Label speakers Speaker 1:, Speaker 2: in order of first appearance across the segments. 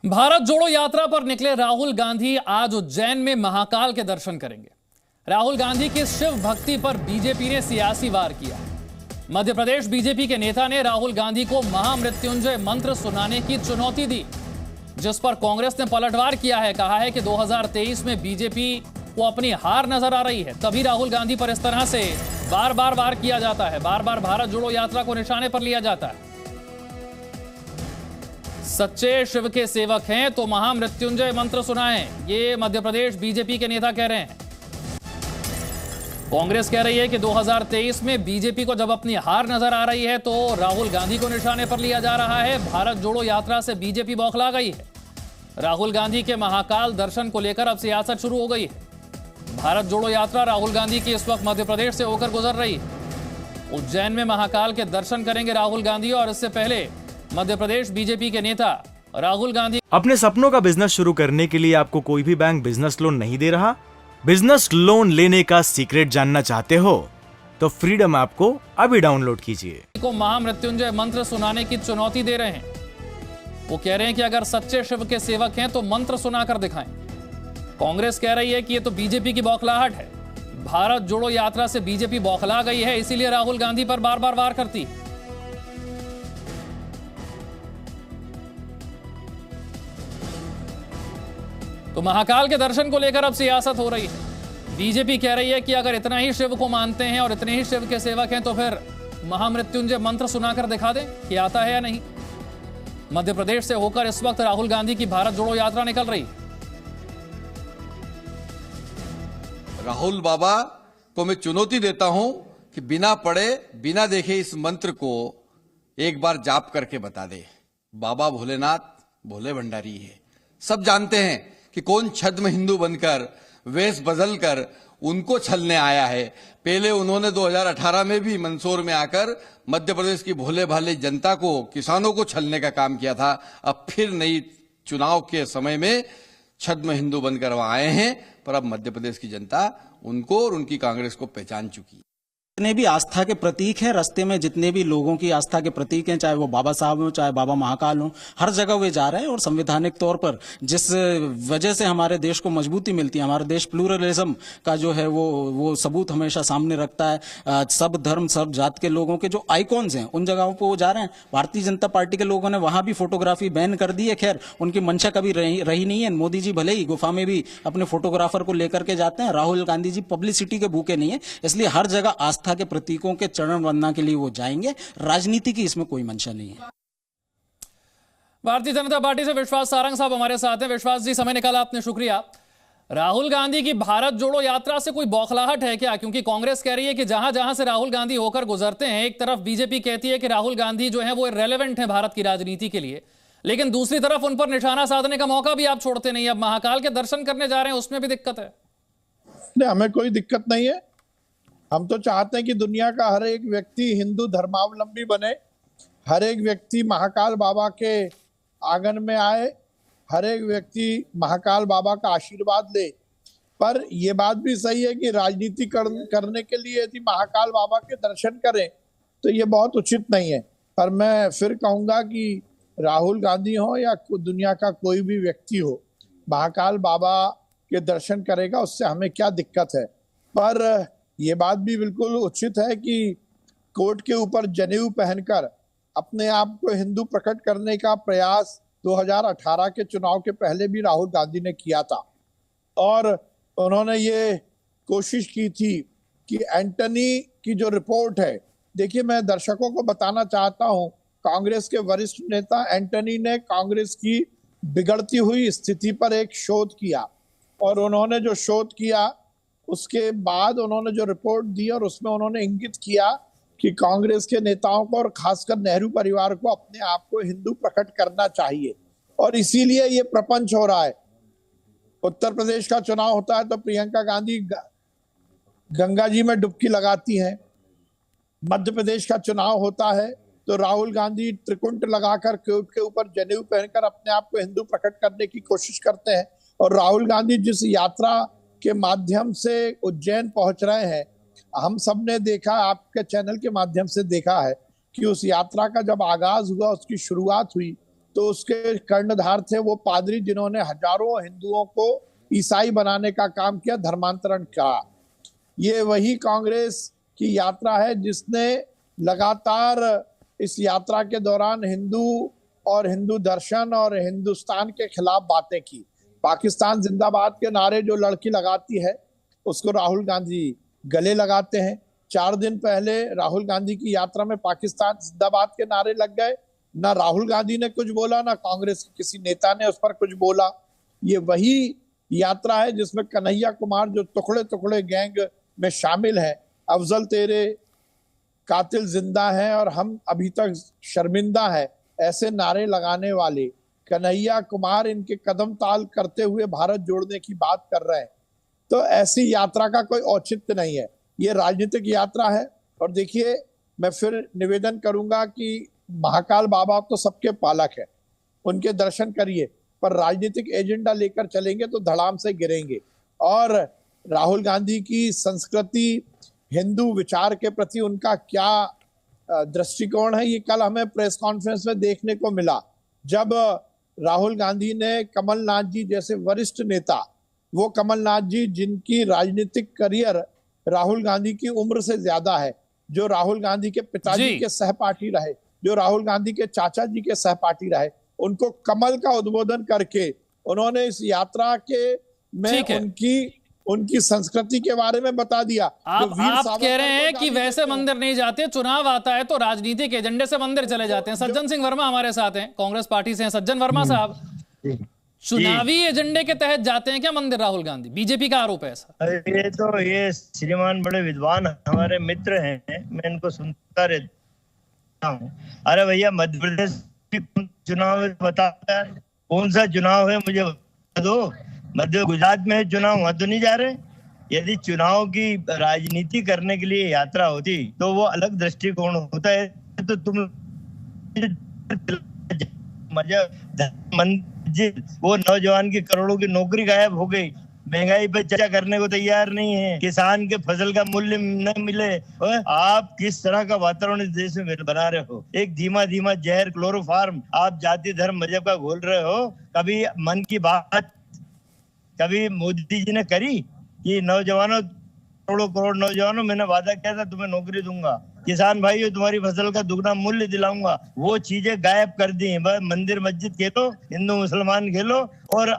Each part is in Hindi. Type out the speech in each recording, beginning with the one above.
Speaker 1: भारत जोड़ो यात्रा पर निकले राहुल गांधी आज उज्जैन में महाकाल के दर्शन करेंगे। राहुल गांधी की शिव भक्ति पर बीजेपी ने सियासी वार किया। मध्य प्रदेश बीजेपी के नेता ने राहुल गांधी को महामृत्युंजय मंत्र सुनाने की चुनौती दी, जिस पर कांग्रेस ने पलटवार किया है। कहा है कि 2023 में बीजेपी को अपनी हार नजर आ रही है, तभी राहुल गांधी पर इस तरह से बार बार वार किया जाता है, बार बार भारत जोड़ो यात्रा को निशाने पर लिया जाता है। सच्चे शिव के सेवक हैं तो महामृत्युंजय मंत्र सुनाएं, ये मध्य प्रदेश बीजेपी के नेता कह रहे हैं। कांग्रेस कह रही है कि 2023 में बीजेपी को जब अपनी हार नजर आ रही है तो राहुल गांधी को निशाने पर लिया जा रहा है। भारत जोड़ो यात्रा से बीजेपी बौखला गई है। राहुल गांधी के महाकाल दर्शन को लेकर अब सियासत शुरू हो गई है। भारत जोड़ो यात्रा राहुल गांधी की इस वक्त मध्य प्रदेश से होकर गुजर रही है। उज्जैन में महाकाल के दर्शन करेंगे राहुल गांधी, और इससे पहले मध्य प्रदेश बीजेपी के नेता राहुल गांधी।
Speaker 2: अपने सपनों का बिजनेस शुरू करने के लिए आपको कोई भी बैंक बिजनेस लोन नहीं दे रहा? बिजनेस लोन लेने का सीक्रेट जानना चाहते हो तो फ्रीडम ऐप को अभी डाउनलोड कीजिए।
Speaker 1: को महामृत्युंजय मंत्र सुनाने की चुनौती दे रहे हैं। वो कह रहे हैं कि अगर सच्चे शिव के सेवक हैं तो मंत्र सुनाकर दिखाएं। कांग्रेस कह रही है कि ये तो बीजेपी की बौखलाहट है। भारत जोड़ो यात्रा से बीजेपी बौखला गई है, इसीलिए राहुल गांधी पर बार बार वार करती है। तो महाकाल के दर्शन को लेकर अब सियासत हो रही है। बीजेपी कह रही है कि अगर इतना ही शिव को मानते हैं और इतने ही शिव के सेवक हैं तो फिर महामृत्युंजय मंत्र सुनाकर दिखा दें कि आता है या नहीं। मध्य प्रदेश से होकर इस वक्त राहुल गांधी की भारत जोड़ो यात्रा निकल रही।
Speaker 3: राहुल बाबा को मैं चुनौती देता हूं कि बिना पढ़े बिना देखे इस मंत्र को एक बार जाप करके बता दे। बाबा भोलेनाथ भोले भंडारी है, सब जानते हैं कि कौन छद्म हिंदू बनकर वेश बदलकर उनको छलने आया है। पहले उन्होंने 2018 में भी मंदसौर में आकर मध्य प्रदेश की भोले भाले जनता को, किसानों को छलने का काम किया था। अब फिर नई चुनाव के समय में छद्म हिंदू बनकर वहां आए हैं, पर अब मध्य प्रदेश की जनता उनको और उनकी कांग्रेस को पहचान चुकी है।
Speaker 4: जितने भी आस्था के प्रतीक हैं, रास्ते में जितने भी लोगों की आस्था के प्रतीक हैं, चाहे वो बाबा साहब हो, चाहे बाबा महाकाल हो, हर जगह वे जा रहे हैं। और संवैधानिक तौर पर जिस वजह से हमारे देश को मजबूती मिलती है, हमारा देश प्लूरलिज्म का जो है वो सबूत हमेशा सामने रखता है। सब धर्म सब जात के लोगों के जो आइकॉन्स हैं उन जगहों पर वो जा रहे हैं। भारतीय जनता पार्टी के लोगों ने वहां भी फोटोग्राफी बैन कर दी है। खैर, उनकी मंशा कभी रही नहीं है। मोदी जी भले ही गुफा में भी अपने फोटोग्राफर को लेकर के जाते हैं, राहुल गांधी जी पब्लिसिटी के भूखे नहीं है, इसलिए हर जगह आस्था के प्रतीकों के चरण वंदना के लिए वो जाएंगे। राजनीति की इसमें कोई मंशा नहीं है।
Speaker 1: भारतीय जनता पार्टी से विश्वास सारंग साहब हमारे साथ हैं। विश्वास जी, समय निकाला आपने, शुक्रिया। राहुल गांधी की भारत जोड़ो यात्रा से कोई बौखलाहट है क्या? क्योंकि कांग्रेस कह रही है कि जहां जहां से राहुल गांधी होकर गुजरते हैं, एक तरफ बीजेपी कहती है कि राहुल गांधी जो है वो इररिलेवेंट है भारत की राजनीति के लिए, लेकिन दूसरी तरफ उन पर निशाना साधने का मौका भी आप छोड़ते नहीं। अब महाकाल के दर्शन करने जा रहे हैं, उसमें भी दिक्कत है।
Speaker 5: नहीं, हमें कोई दिक्कत नहीं है। हम तो चाहते हैं कि दुनिया का हर एक व्यक्ति हिंदू धर्मावलंबी बने, हर एक व्यक्ति महाकाल बाबा के आंगन में आए, हर एक व्यक्ति महाकाल बाबा का आशीर्वाद ले। पर यह बात भी सही है कि राजनीति करने के लिए यदि महाकाल बाबा के दर्शन करें तो ये बहुत उचित नहीं है। पर मैं फिर कहूंगा कि राहुल गांधी हो या दुनिया का कोई भी व्यक्ति हो, महाकाल बाबा के दर्शन करेगा, उससे हमें क्या दिक्कत है। पर ये बात भी बिल्कुल उचित है कि कोर्ट के ऊपर जनेऊ पहनकर अपने आप को हिंदू प्रकट करने का प्रयास 2018 के चुनाव के पहले भी राहुल गांधी ने किया था, और उन्होंने ये कोशिश की थी कि एंटनी की जो रिपोर्ट है, देखिए मैं दर्शकों को बताना चाहता हूं, कांग्रेस के वरिष्ठ नेता एंटनी ने कांग्रेस की बिगड़ती हुई स्थिति पर एक शोध किया, और उन्होंने जो शोध किया उसके बाद उन्होंने जो रिपोर्ट दी और उसमें उन्होंने इंगित किया कि कांग्रेस के नेताओं को और खासकर नेहरू परिवार को अपने आप को हिंदू प्रकट करना चाहिए, और इसीलिए ये प्रपंच हो रहा है। उत्तर प्रदेश का चुनाव होता है तो प्रियंका गांधी गंगा जी में डुबकी लगाती हैं, मध्य प्रदेश का चुनाव होता है तो राहुल गांधी त्रिकुंट लगाकर कोर्ट के ऊपर जनेऊ पहनकर अपने आप को हिंदू प्रकट करने की कोशिश करते हैं। और राहुल गांधी जिस यात्रा के माध्यम से उज्जैन पहुंच रहे हैं, हम सब ने देखा, आपके चैनल के माध्यम से देखा है कि उस यात्रा का जब आगाज हुआ, उसकी शुरुआत हुई तो उसके कर्णधार थे वो पादरी जिन्होंने हजारों हिंदुओं को ईसाई बनाने का काम किया, धर्मांतरण किया। ये वही कांग्रेस की यात्रा है जिसने लगातार इस यात्रा के दौरान हिंदू और हिंदू दर्शन और हिंदुस्तान के खिलाफ बातें की। पाकिस्तान जिंदाबाद के नारे जो लड़की लगाती है उसको राहुल गांधी गले लगाते हैं। 4 दिन पहले राहुल गांधी की यात्रा में पाकिस्तान जिंदाबाद के नारे लग गए। ना राहुल गांधी ने कुछ बोला, ना कांग्रेस के किसी नेता ने उस पर कुछ बोला। ये वही यात्रा है जिसमें कन्हैया कुमार जो टुकड़े टुकड़े गैंग में शामिल है, अफजल तेरे कातिल जिंदा है और हम अभी तक शर्मिंदा है, ऐसे नारे लगाने वाले कन्हैया कुमार इनके कदम ताल करते हुए भारत जोड़ने की बात कर रहे हैं। तो ऐसी यात्रा का कोई औचित्य नहीं है, ये राजनीतिक यात्रा है। और देखिए, मैं फिर निवेदन करूंगा कि महाकाल बाबा तो सबके पालक है, उनके दर्शन करिए, पर राजनीतिक एजेंडा लेकर चलेंगे तो धड़ाम से गिरेंगे। और राहुल गांधी की संस्कृति, हिंदू विचार के प्रति उनका क्या दृष्टिकोण है, ये कल हमें प्रेस कॉन्फ्रेंस में देखने को मिला, जब राहुल गांधी ने कमलनाथ जी जैसे वरिष्ठ नेता, वो कमलनाथ जी जिनकी राजनीतिक करियर राहुल गांधी की उम्र से ज्यादा है, जो राहुल गांधी के पिताजी के सहपाठी रहे, जो राहुल गांधी के चाचा जी के सहपाठी रहे, उनको कमल का उद्बोधन करके उन्होंने इस यात्रा के में उनकी संस्कृति के बारे में बता दिया।
Speaker 1: आप कह रहे हैं कि वैसे मंदिर नहीं जाते, चुनाव आता है तो राजनीतिक एजेंडे से मंदिर चले जाते हैं। सज्जन सिंह वर्मा हमारे साथ हैं, कांग्रेस पार्टी से हैं। सज्जन वर्मा साहब, चुनावी एजेंडे के तहत जाते हैं क्या मंदिर राहुल गांधी? बीजेपी का आरोप है ऐसा।
Speaker 6: ये श्रीमान बड़े विद्वान हमारे मित्र हैं, मैं इनको सुनता रहता हूँ। अरे भैया, मध्य प्रदेश चुनाव बताता है, कौन सा चुनाव है मुझे बता दो। मध्य गुजरात में चुनाव, वहां तो नहीं जा रहे। यदि चुनाव की राजनीति करने के लिए यात्रा होती तो वो अलग दृष्टिकोण होता है। तो तुम वो नौजवान की करोड़ों की नौकरी गायब हो गई, महंगाई पे चर्चा करने को तैयार नहीं है, किसान के फसल का मूल्य न मिले। आप किस तरह का वातावरण इस देश में बना रहे हो? एक धीमा धीमा जहर, क्लोरोफार्म आप जाति धर्म मजहब का घोल रहे हो। कभी मन की बात कभी मोदी जी ने करी कि नौजवानों, करोड़ों करोड़ नौजवानों, मैंने वादा किया था तुम्हें नौकरी दूंगा, किसान भाइयों तुम्हारी फसल का दुगना मूल्य दिलाऊंगा, वो चीजें गायब कर दी। मंदिर मस्जिद खेलो, हिंदू मुसलमान खेलो। और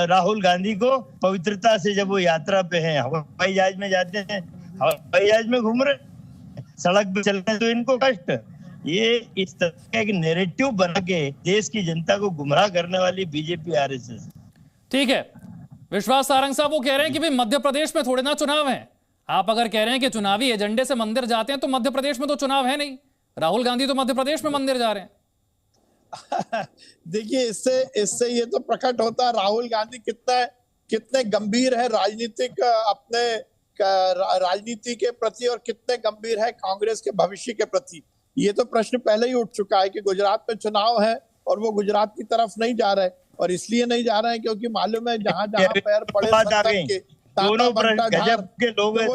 Speaker 6: राहुल गांधी को पवित्रता से, जब वो यात्रा पे हैं, हवाई जहाज में जाते हैं, हवाई जहाज में घूम रहे, सड़क पे चल रहे, तो इनको कष्ट। ये इस तरह का एक नैरेटिव बना के देश की जनता को गुमराह करने वाली बीजेपी आरएसएस।
Speaker 1: ठीक है, विश्वास सारंग साहब वो कह रहे हैं कि भाई मध्य प्रदेश में थोड़े ना चुनाव है। आप अगर कह रहे हैं कि चुनावी एजेंडे से मंदिर जाते हैं, तो मध्य प्रदेश में तो चुनाव है नहीं। राहुल गांधी तो मध्य प्रदेश में मंदिर जा रहे हैं।
Speaker 5: देखिए, इससे ये तो प्रकट होता है राहुल गांधी कितने गंभीर है राजनीतिक अपने राजनीति के प्रति, और कितने गंभीर है कांग्रेस के भविष्य के प्रति। ये तो प्रश्न पहले ही उठ चुका है कि गुजरात में चुनाव है और वो गुजरात की तरफ नहीं जा रहे, और इसलिए नहीं जा रहे हैं क्योंकि मालूम है जहां जहां पैर पड़े
Speaker 6: दोनों गजब के लोग हैं,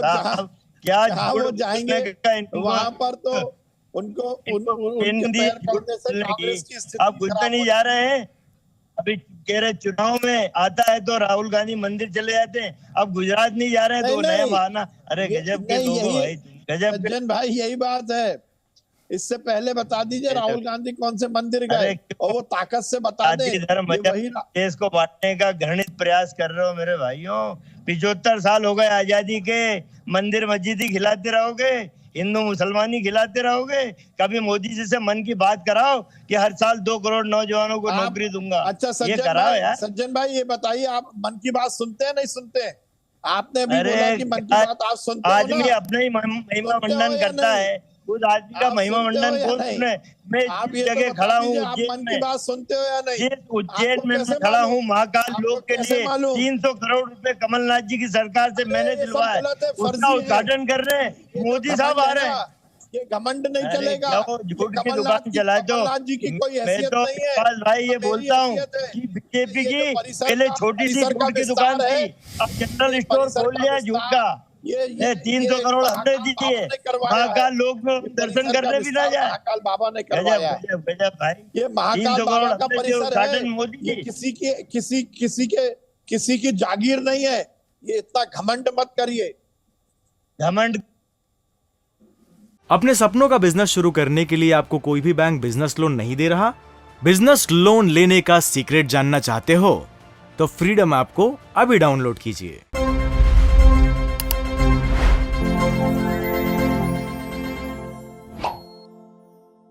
Speaker 6: क्या
Speaker 5: वो जाएंगे वहां पर तो उनको
Speaker 6: आप कुछ नहीं जा रहे हैं। अभी कह रहे चुनाव में आता है तो राहुल गांधी मंदिर चले जाते हैं, अब गुजरात नहीं जा रहे हैं तो नया बहाना। अरे गजब के लोग हो भाई, गजब।
Speaker 5: सज्जन भाई, यही बात है। इससे पहले बता दीजिए राहुल गांधी कौन से मंदिर गए, और वो ताकत से बता दें।
Speaker 6: देश को बांटने का घृणित प्रयास कर रहे हो मेरे भाइयों। 75 साल हो गए आजादी के, मंदिर मस्जिद ही खिलाते रहोगे, हिंदू मुसलमानी खिलाते रहोगे? कभी मोदी जी से मन की बात कराओ कि हर साल 2 करोड़ नौजवानों को नौकरी दूंगा।
Speaker 5: अच्छा सज्जन भाई, ये बताइए, आप मन की बात सुनते हैं नहीं सुनते? आपने भी बोला कि मन की बात आप सुनते हो ना?
Speaker 6: आदमी अपने ही महिमा मंडन करता है, उस आदमी का महिमा मंडन कौन सुने? मैं इस जगह खड़ा हूँ
Speaker 5: मन की बात सुनते हो या नहीं?
Speaker 6: उज्जैन में मैं खड़ा हूँ, महाकाल लोक के लिए 300 करोड़ रुपए कमलनाथ जी की सरकार से मैंने दिलवाए, उसका उद्घाटन कर रहे हैं, मोदी साहब आ रहे हैं।
Speaker 5: ये घमंड नहीं चलेगा।
Speaker 6: झूठ की दुकान चलाए तो मैं तो भाई ये बोलता हूँ कि बीजेपी की पहले छोटी सी झूठ की दुकान थी, अब जनरल स्टोर खोल लिया झूठ का। ये 300 करोड़ हमने दिए, महाकाल लोग दर्शन करने भी ना जाए।
Speaker 5: महाकाल बाबा ने करवाया है।
Speaker 6: गजब गजब भाई,
Speaker 5: ये महाकाल
Speaker 6: 300
Speaker 5: बाबा
Speaker 6: करोड़
Speaker 5: का
Speaker 6: हमने दिए,
Speaker 5: परिसर
Speaker 6: उद्घाटन
Speaker 5: है,
Speaker 6: मोदी
Speaker 5: ये
Speaker 6: जी।
Speaker 5: किसी की जागीर नहीं है। ये इतना घमंड मत करिए।
Speaker 6: घमंड।
Speaker 2: अपने सपनों का बिजनेस शुरू करने के लिए आपको कोई भी बैंक बिजनेस लोन नहीं दे रहा? बिजनेस लोन लेने का सीक्रेट जानना चाहते हो तो फ्रीडम ऐप को अभी डाउनलोड कीजिए।